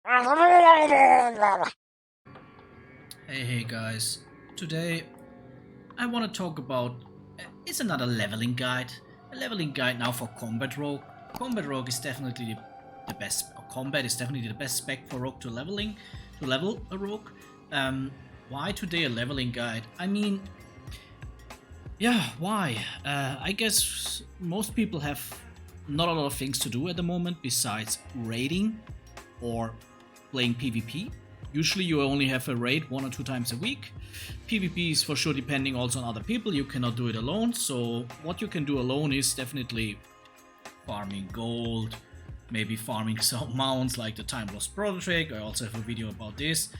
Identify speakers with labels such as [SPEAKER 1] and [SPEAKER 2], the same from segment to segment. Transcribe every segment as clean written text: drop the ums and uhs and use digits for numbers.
[SPEAKER 1] Hey guys, today I want to talk about it's another leveling guide. A leveling guide now for Combat Rogue. Combat Rogue is definitely the best. Combat is definitely the best spec for Rogue to level a Rogue. Why today a leveling guide? I mean, yeah, why? I guess most people have not a lot of things to do at the moment besides raiding or playing PvP. Usually you only have a raid 1 or 2 times a week. PvP is for sure depending also on other people, you cannot do it alone, so what you can do alone is definitely farming gold, maybe farming some mounts like the Time Lost Prototype. I also have a video about this.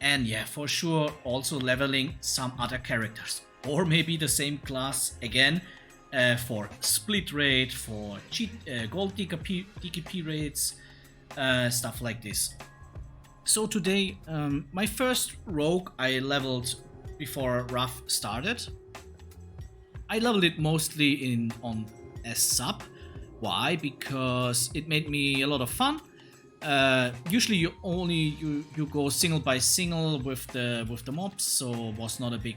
[SPEAKER 1] And yeah, for sure also leveling some other characters. Or maybe the same class again for split raid, for gold DKP raids, stuff like this. So today, my first rogue I leveled before Rough started. I leveled it mostly on as sub. Why? Because it made me a lot of fun. Usually you go single by single with the mobs, so it was not a big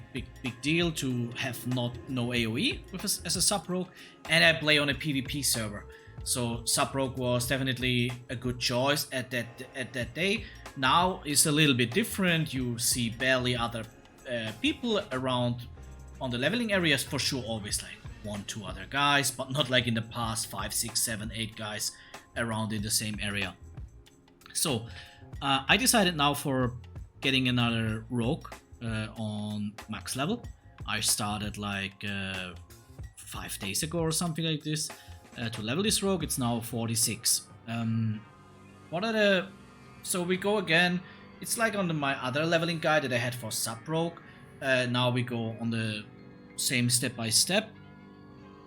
[SPEAKER 1] deal to have no AoE as a sub rogue, and I play on a PvP server. So sub rogue was definitely a good choice at that day. Now it's a little bit different. You see barely other people around on the leveling areas, for sure. Always like 1-2 other guys, but not like in the past 5, 6, 7, 8 guys around in the same area. So I decided now for getting another rogue on max level. I started like 5 days ago or something like this to level this rogue. It's now 46. So we go again. It's like on my other leveling guide that I had for sub rogue. Now we go on the same step by step.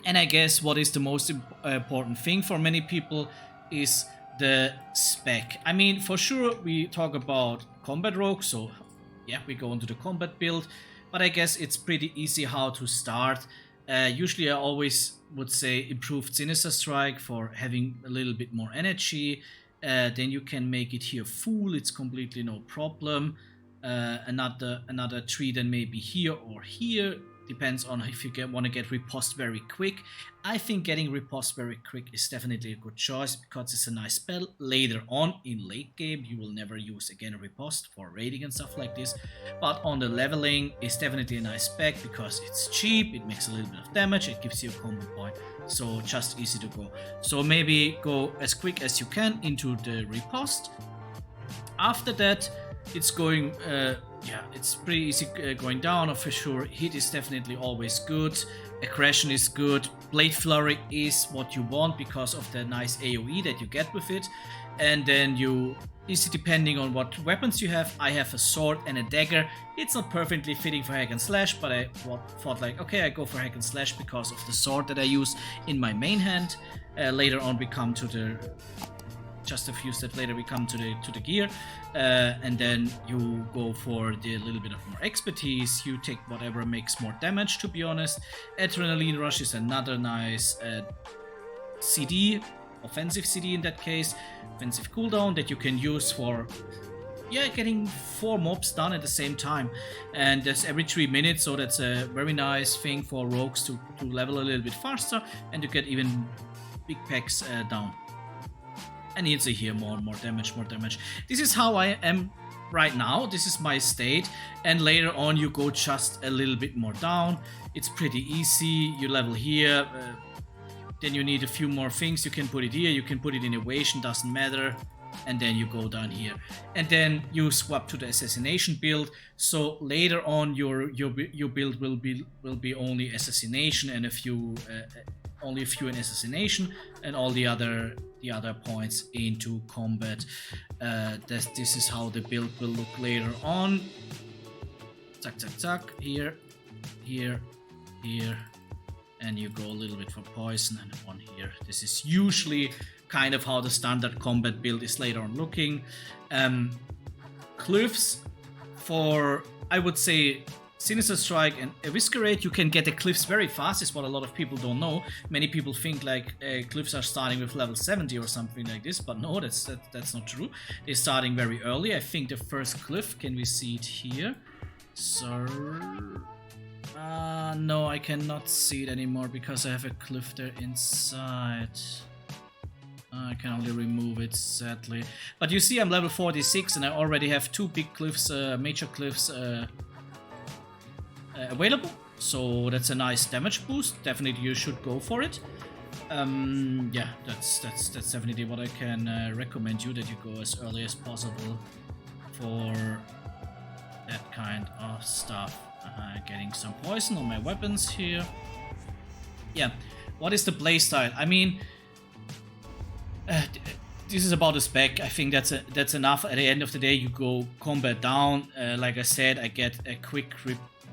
[SPEAKER 1] And I guess what is the most important thing for many people is the spec. I mean, for sure we talk about combat rogue, so yeah, we go into the combat build, but I guess it's pretty easy how to start. Usually I always would say improved Sinister Strike for having a little bit more energy. Then you can make it here full, it's completely no problem. Another tree then maybe here or here. Depends on if you want to get riposte very quick. I think getting riposte very quick is definitely a good choice because it's a nice spell. Later on in late game, you will never use again a riposte for raiding and stuff like this. But on the leveling, it's definitely a nice spec because it's cheap, it makes a little bit of damage, it gives you a combo point. So just easy to go. So maybe go as quick as you can into the riposte. After that, it's going, it's pretty easy going down. For sure, hit is definitely always good. Aggression is good. Blade Flurry is what you want because of the nice AoE that you get with it. And then easy depending on what weapons you have. I have a sword and a dagger. It's not perfectly fitting for hack and slash, but I thought like, okay, I go for hack and slash because of the sword that I use in my main hand. Later on, we come to the. Just a few steps later we come to the gear, and then you go for the little bit of more expertise. You take whatever makes more damage, to be honest. Adrenaline Rush is another nice CD, offensive CD in that case, offensive cooldown that you can use for getting 4 mobs done at the same time, and that's every 3 minutes, so that's a very nice thing for rogues to level a little bit faster and to get even big packs down. I need to hear more damage. This is how I am right now. This is my state. And later on, you go just a little bit more down. It's pretty easy. You level here. Then you need a few more things. You can put it here. You can put it in evasion. Doesn't matter. And then you go down here. And then you swap to the Assassination build. So later on, your build will be only Assassination and only a few in Assassination, and all the other points into combat. This is how the build will look later on. Zack, here, and you go a little bit for poison and one here. This is usually kind of how the standard combat build is later on looking. Glyphs for, I would say, Sinister Strike and Eviscerate, you can get the Glyphs very fast, is what a lot of people don't know. Many people think like Glyphs are starting with level 70 or something like this, but no, that's not true. They're starting very early. I think the first Glyph, can we see it here? So... no, I cannot see it anymore because I have a Glyph there inside. I can only remove it, sadly. But you see I'm level 46 and I already have 2 big Glyphs, major Glyphs available. So that's a nice damage boost. Definitely you should go for it. Yeah, that's definitely what I can recommend you, that you go as early as possible for that kind of stuff. Getting some poison on my weapons here. Yeah, what is the playstyle? I mean, this is about the spec. I think that's enough. At the end of the day, you go combat down. Like I said, I get a quick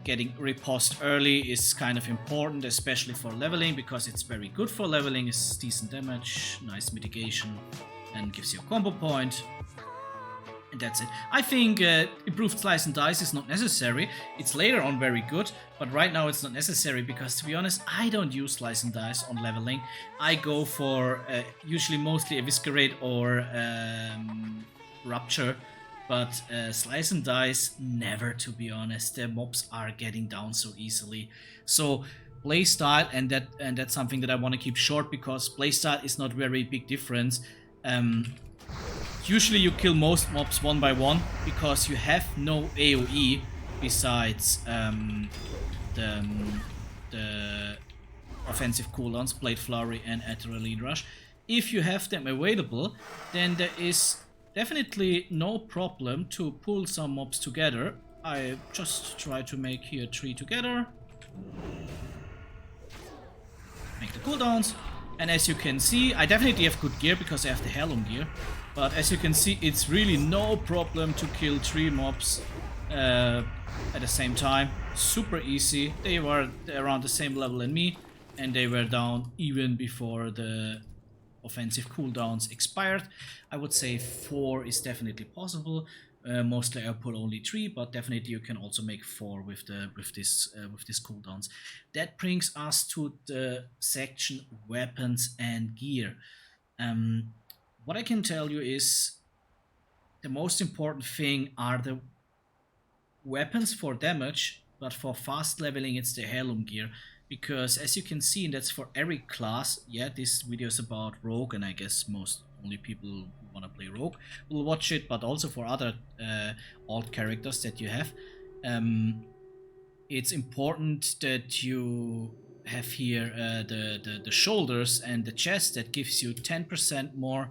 [SPEAKER 1] getting riposte early is kind of important, especially for leveling, because it's very good for leveling. It's decent damage, nice mitigation, and gives you a combo point. And that's it. I think improved slice and dice is not necessary. It's later on very good, but right now it's not necessary because, to be honest, I don't use slice and dice on leveling. I go for usually mostly Eviscerate or Rupture, but slice and dice never, to be honest. The mobs are getting down so easily. So playstyle, and that's something that I want to keep short because playstyle is not very big difference. Usually you kill most mobs one by one because you have no AoE besides the offensive cooldowns, Blade Flurry and Adrenaline Rush. If you have them available, then there is definitely no problem to pull some mobs together. I just try to make here 3 together. Make the cooldowns. And as you can see, I definitely have good gear because I have the Heirloom gear. But as you can see, it's really no problem to kill 3 mobs at the same time. Super easy. They were around the same level as me, and they were down even before the offensive cooldowns expired. I would say 4 is definitely possible. Mostly I pull only 3, but definitely you can also make 4 with this cooldowns. That brings us to the section weapons and gear. What I can tell you is the most important thing are the weapons for damage, but for fast leveling it's the Heirloom gear. Because as you can see, and that's for every class, yeah, this video is about Rogue, and I guess only people who want to play Rogue will watch it, but also for other alt characters that you have. It's important that you have here the shoulders and the chest that gives you 10% more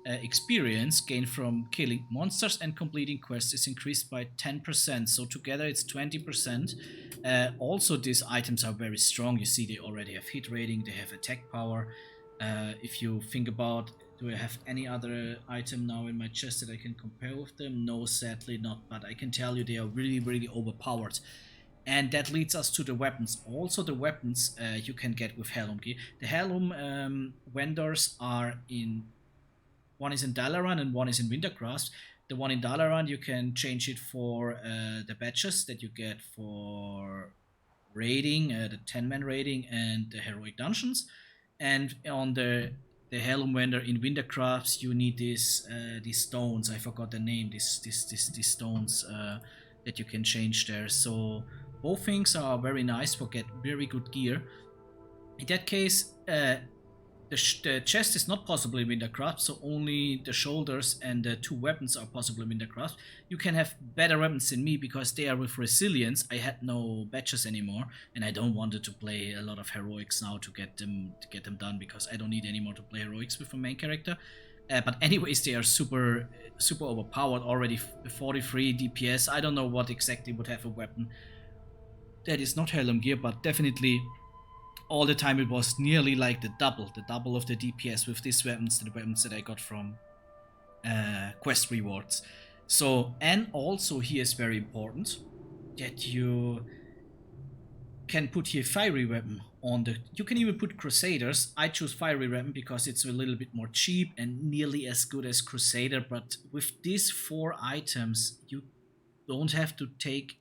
[SPEAKER 1] experience gained from killing monsters, and completing quests is increased by 10%, so together it's 20%. Also these items are very strong. You see they already have hit rating, they have attack power. If you think about, do I have any other item now in my chest that I can compare with them? No, sadly not, but I can tell you they are really overpowered. And that leads us to the weapons. Also the weapons you can get with Heirloom gear. The Heirloom vendors are in... One is in Dalaran and one is in Wintergrasp. The one in Dalaran, you can change it for the badges that you get for raiding, the 10-man raiding and the heroic dungeons. And on the Heirloom vendor in Wintergrasp, you need these stones. I forgot the name. These stones that you can change there. So both things are very nice for get very good gear. In that case, the chest is not possible in Wintergrasp, so only the shoulders and the 2 weapons are possible in Wintergrasp. You can have better weapons than me because they are with resilience. I had no badges anymore, and I don't wanted to play a lot of heroics now to get them done, because I don't need anymore to play heroics with a main character. But anyways, they are super overpowered already. 43 DPS. I don't know what exactly would have a weapon that is not Heirloom gear, but definitely all the time it was nearly like the double of the DPS with these weapons, the weapons that I got from quest rewards. So, and also here is very important that you can put here fiery weapon on the... You can even put Crusaders. I choose fiery weapon because it's a little bit more cheap and nearly as good as Crusader, but with these 4 items you don't have to take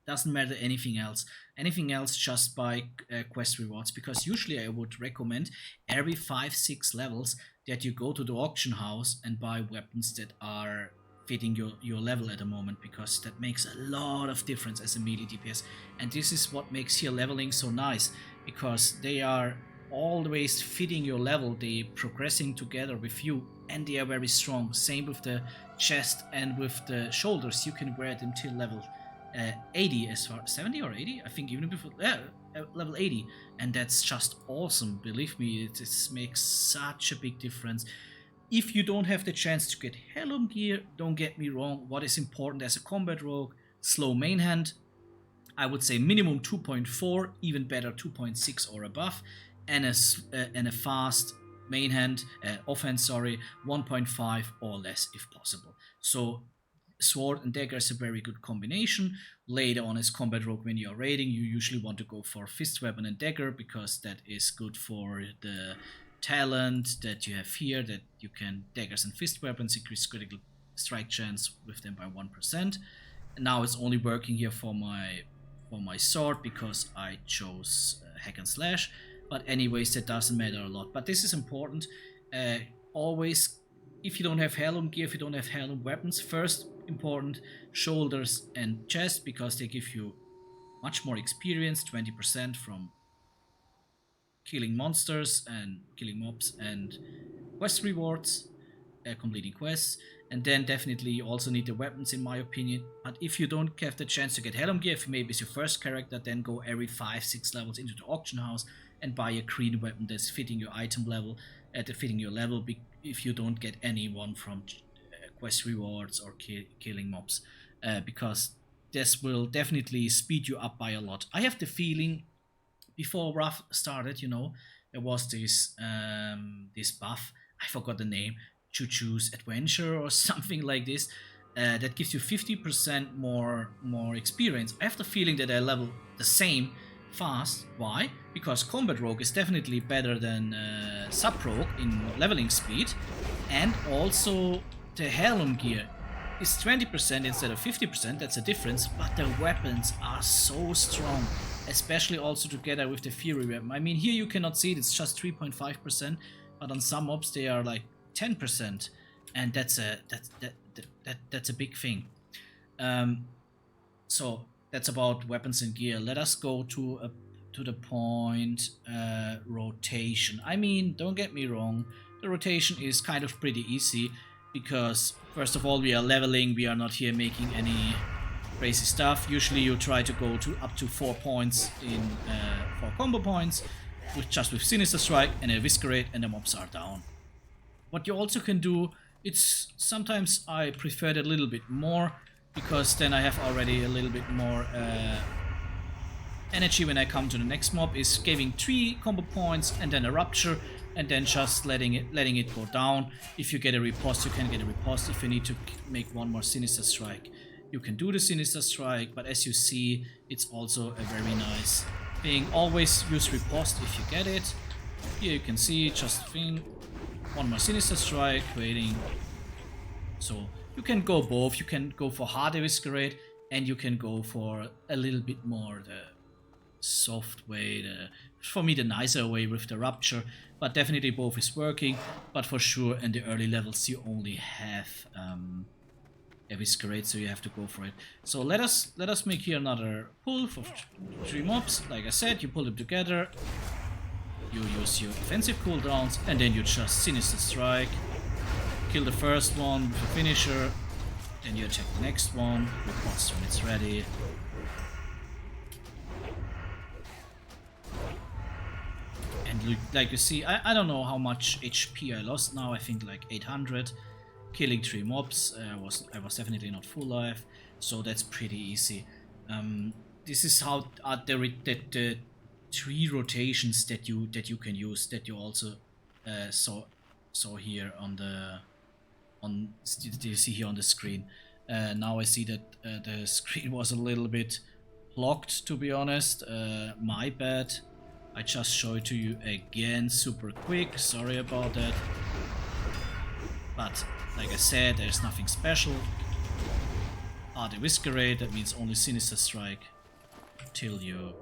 [SPEAKER 1] Doesn't matter anything else. Anything else, just buy quest rewards, because usually I would recommend every 5-6 levels that you go to the auction house and buy weapons that are fitting your level at the moment, because that makes a lot of difference as a melee DPS. And this is what makes here leveling so nice, because they are always fitting your level, they progressing together with you, and they are very strong. Same with the chest and with the shoulders. You can wear them till level 80, as far 70 or 80, I think, even before level 80, and that's just awesome. Believe me, it makes such a big difference. If you don't have the chance to get Heirloom gear, don't get me wrong, what is important as a combat rogue? Slow main hand, I would say minimum 2.4, even better 2.6 or above, and a fast main hand, offense, sorry, 1.5 or less if possible. So sword and dagger is a very good combination. Later on as combat rogue, when you are raiding, you usually want to go for fist weapon and dagger, because that is good for the talent that you have here, that you can daggers and fist weapons increase critical strike chance with them by 1%. And now it's only working here for my sword because I chose hack and slash, but anyways, that doesn't matter a lot. But this is important. Always, if you don't have heirloom gear, if you don't have heirloom weapons, first important, shoulders and chest, because they give you much more experience, 20% from killing monsters and killing mobs and quest rewards, completing quests. And then definitely you also need the weapons, in my opinion. But if you don't have the chance to get heirloom gear, if maybe it's your first character, then go every 5-6 levels into the auction house and buy a green weapon that's fitting your item level, fitting your level, if you don't get any one from quest rewards or killing mobs, because this will definitely speed you up by a lot. I have the feeling, before Rough started, there was this buff, I forgot the name, Choo-Choo's Adventure or something like this, that gives you 50% more experience. I have the feeling that I level the same fast. Why? Because Combat Rogue is definitely better than Sub Rogue in leveling speed, and also the Heirloom gear is 20% instead of 50%, that's a difference, but the weapons are so strong, especially also together with the Fury weapon. I mean, here you cannot see it, it's just 3.5%, but on some mobs they are like 10%, and that's a big thing. So that's about weapons and gear. Let us go to the point, rotation. I mean, don't get me wrong, the rotation is kind of pretty easy, because first of all, we are leveling, we are not here making any crazy stuff. Usually you try to go to up to 4 points in 4 combo points, just with Sinister Strike and a Whiskerate, and the mobs are down. What you also can do, it's sometimes I prefer it a little bit more, because then I have already a little bit more energy when I come to the next mob, is giving 3 combo points and then a Rupture, and then just letting it go down. If you get a riposte, you can get a riposte. If you need to make one more Sinister Strike, you can do the Sinister Strike, but as you see, it's also a very nice thing. Always use riposte if you get it. Here you can see, just one more Sinister Strike, waiting. So you can go both. You can go for harder Whiskerate, and you can go for a little bit more the soft way, for me the nicer way with the Rupture, but definitely both is working. But for sure in the early levels you only have a Whiskerate, so you have to go for it. So let us make here another pull for 3 mobs. Like I said, you pull them together, you use your offensive cooldowns, and then you just Sinister Strike, kill the first one with a finisher, then you attack the next one, riposte when it's ready. And like you see, I don't know how much HP I lost now, I think like 800. Killing 3 mobs, I was definitely not full life, so that's pretty easy. This is how the 3 rotations that you can use, that you also saw here you see here on the screen. Now I see that the screen was a little bit blocked, to be honest. My bad. I just show it to you again super quick, sorry about that. But like I said, there's nothing special. The Whiskerate, that means only Sinister Strike. till you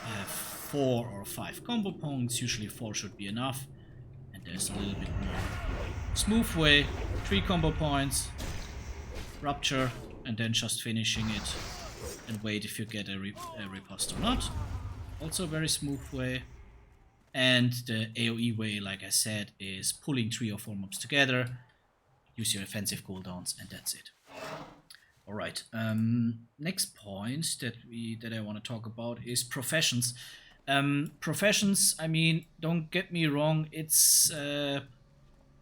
[SPEAKER 1] have 4 or 5 combo points. Usually 4 should be enough, and there's a little bit more smooth way. 3 combo points, rupture, and then just finishing it and wait if you get a riposte or not. Also a very smooth way. And the AoE way, like I said, is pulling 3 or 4 mobs together, use your offensive cooldowns, and that's it. Alright, next point that I want to talk about is professions. Professions, I mean, don't get me wrong, it's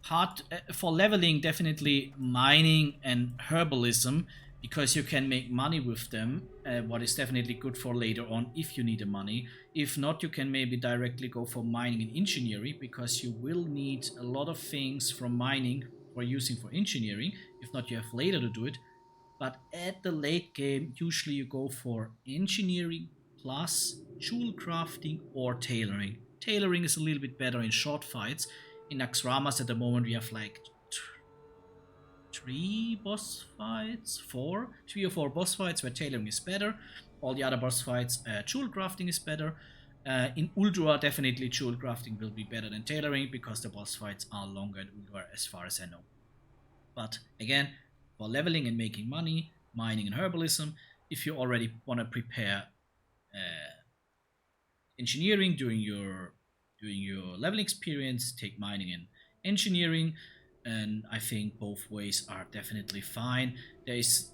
[SPEAKER 1] hard for leveling, definitely mining and herbalism, because you can make money with them, what is definitely good for later on if you need the money. If not, you can maybe directly go for mining and engineering, because you will need a lot of things from mining or using for engineering. If not, you have later to do it. But at the late game, usually you go for engineering plus jewel crafting or tailoring. Tailoring is a little bit better in short fights. In Naxx at the moment we have like 3 boss fights, 3 or 4 boss fights where tailoring is better. All the other boss fights, jewel crafting is better. In Ulduar, definitely jewel crafting will be better than tailoring, because the boss fights are longer in Ulduar as far as I know. But again, for leveling and making money, mining and herbalism, if you already want to prepare engineering during your leveling experience, take mining and engineering, and I think both ways are definitely fine. There's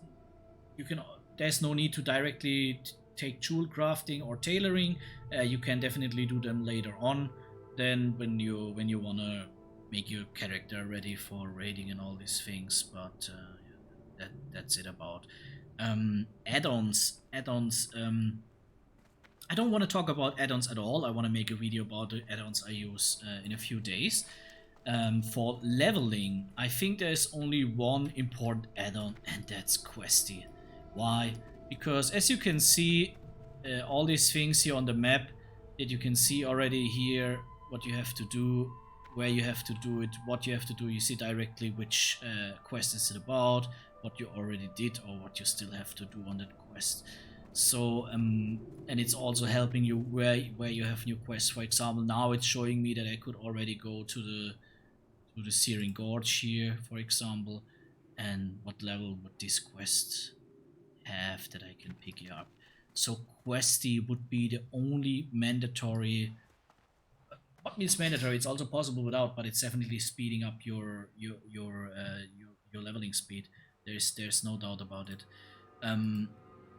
[SPEAKER 1] no need to directly take jewel crafting or tailoring. You can definitely do them later on, then when you wanna make your character ready for raiding and all these things. But that's it about add-ons. I don't want to talk about add-ons at all. I want to make a video about the add-ons I use in a few days. For leveling, I think there's only one important add-on, and that's Questy. Why? Because as you can see, all these things here on the map that you can see already here, what you have to do, where you have to do it, what you have to do, you see directly which quest is it about, what you already did or what you still have to do on that quest. So and it's also helping you where you have new quests. For example, now it's showing me that I could already go to the Searing Gorge here, for example, and what level would this quest have that I can pick it up. So Questy would be the only mandatory. What means mandatory? It's also possible without, but it's definitely speeding up your leveling speed. There's no doubt about it.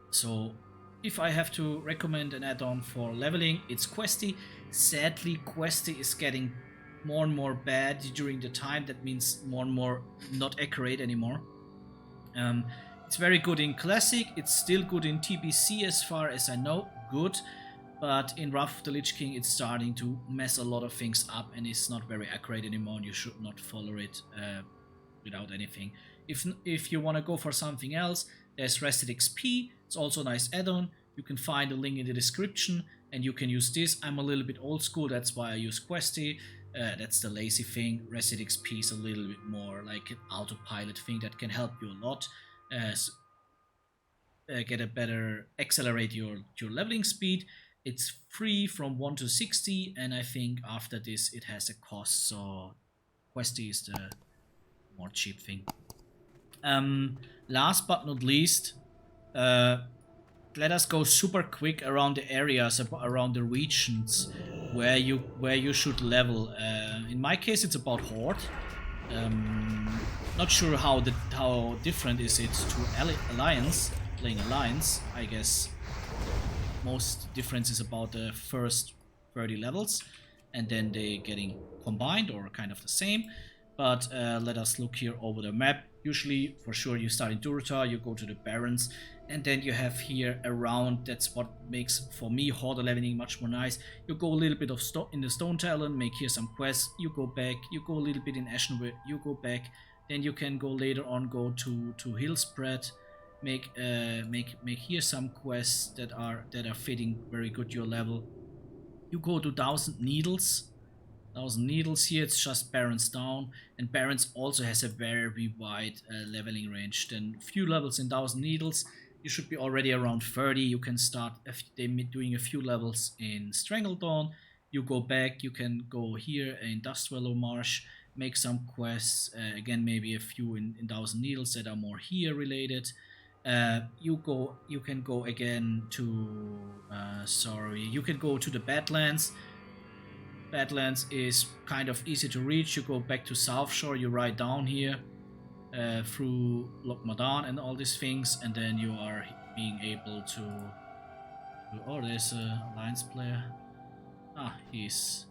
[SPEAKER 1] So if I have to recommend an add-on for leveling, it's Questy. Sadly, Questy is getting more and more bad during the time. That means more and more not accurate anymore. It's very good in Classic. It's still good in TBC as far as I know. Good. But in Wrath of the Lich King, it's starting to mess a lot of things up and it's not very accurate anymore. And you should not follow it without anything. If you want to go for something else, there's Rested XP. It's also a nice add-on. You can find a link in the description and you can use this. I'm a little bit old school, that's why I use Questy. That's the lazy thing. Rested XP is a little bit more like an autopilot thing that can help you a lot. Get a better, accelerate your leveling speed. It's free from 1 to 60, and I think after this it has a cost, so Questy is the more cheap thing. Last but not least, let us go super quick around the areas, around the regions where you should level. In my case, it's about Horde. Not sure how different is it to Alliance, playing Alliance. I guess most difference is about the first 30 levels, and then they getting combined or kind of the same. But let us look here over the map. Usually, for sure, you start in Durotar, you go to the Barrens, and then you have here around. That's what makes, for me, Horde leveling much more nice. You go a little bit of in the Stone Talon, make here some quests, you go back, you go a little bit in Ashenwood, you go back, then you can go later on, go to Hillspread, make here some quests that are fitting very good your level. You go to 1000 Needles. 1000 Needles here, it's just Barrens down, and Barrens also has a very wide leveling range. Then few levels in 1000 Needles, you should be already around 30. You can start doing a few levels in Strangledawn. You go back, you can go here in Dustwallow Marsh, make some quests, again maybe a few in Thousand Needles that are more here related. You can go again to you can go to the Badlands. Badlands is kind of easy to reach. You go back to South Shore, you ride down here through Loch Madan and all these things, and then you are being able to... Oh, there's a Alliance player. Ah, he's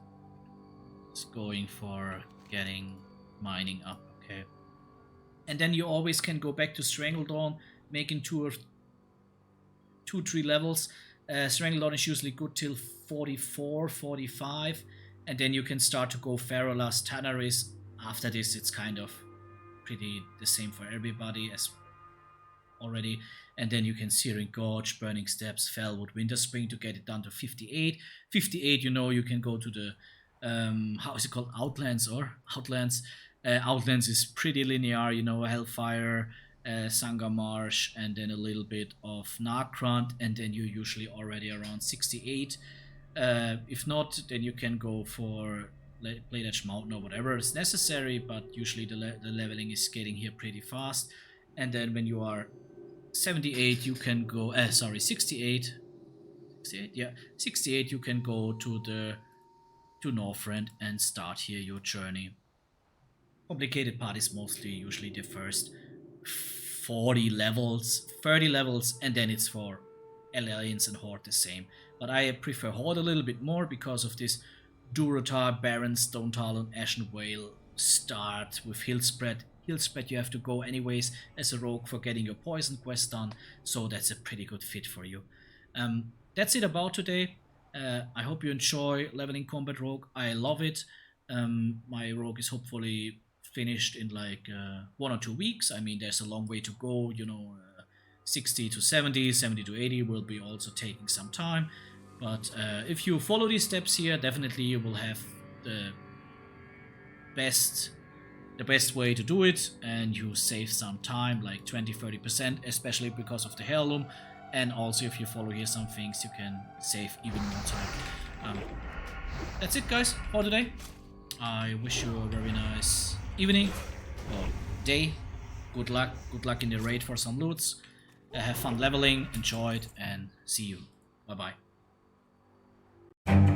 [SPEAKER 1] going for getting mining up, okay. And then you always can go back to Strangledawn, making 2-3 levels. Strangledawn is usually good till 44, 45, and then you can start to go Ferrolas, Tanaris. After this, it's kind of pretty the same for everybody as already. And then you can Searing Gorge, Burning Steps, Fellwood, Winterspring to get it down to 58. 58, you know, you can go to the how is it called, Outlands or Outlands. Outlands is pretty linear, you know, Hellfire, Sangha Marsh, and then a little bit of Narkrant, and then you're usually already around 68. If not, then you can go for Blade-Edge Mountain or whatever is necessary, but usually the leveling is getting here pretty fast. And then when you are 78, you can go, 68, yeah, 68, you can go to Northrend and start here your journey. Complicated part is mostly usually the first 40 levels, 30 levels, and then it's for Alliance and Horde the same. But I prefer Horde a little bit more because of this Durotar, Baron, Stone Talon, Ashen Whale start with Hillspread. Hillspread you have to go anyways as a rogue for getting your poison quest done, so that's a pretty good fit for you. That's it about today. I hope you enjoy leveling Combat Rogue. I love it. My rogue is hopefully finished in like 1 or 2 weeks. I mean, there's a long way to go, you know. 60 to 70, 70 to 80 will be also taking some time. But if you follow these steps here, definitely you will have the best way to do it, and you save some time, like 20-30%, especially because of the heirloom. And also if you follow here some things, you can save even more time. That's it, guys, for today. I wish you a very nice evening or day. Good luck in the raid for some loots. Have fun leveling, enjoy it, and see you. Bye bye.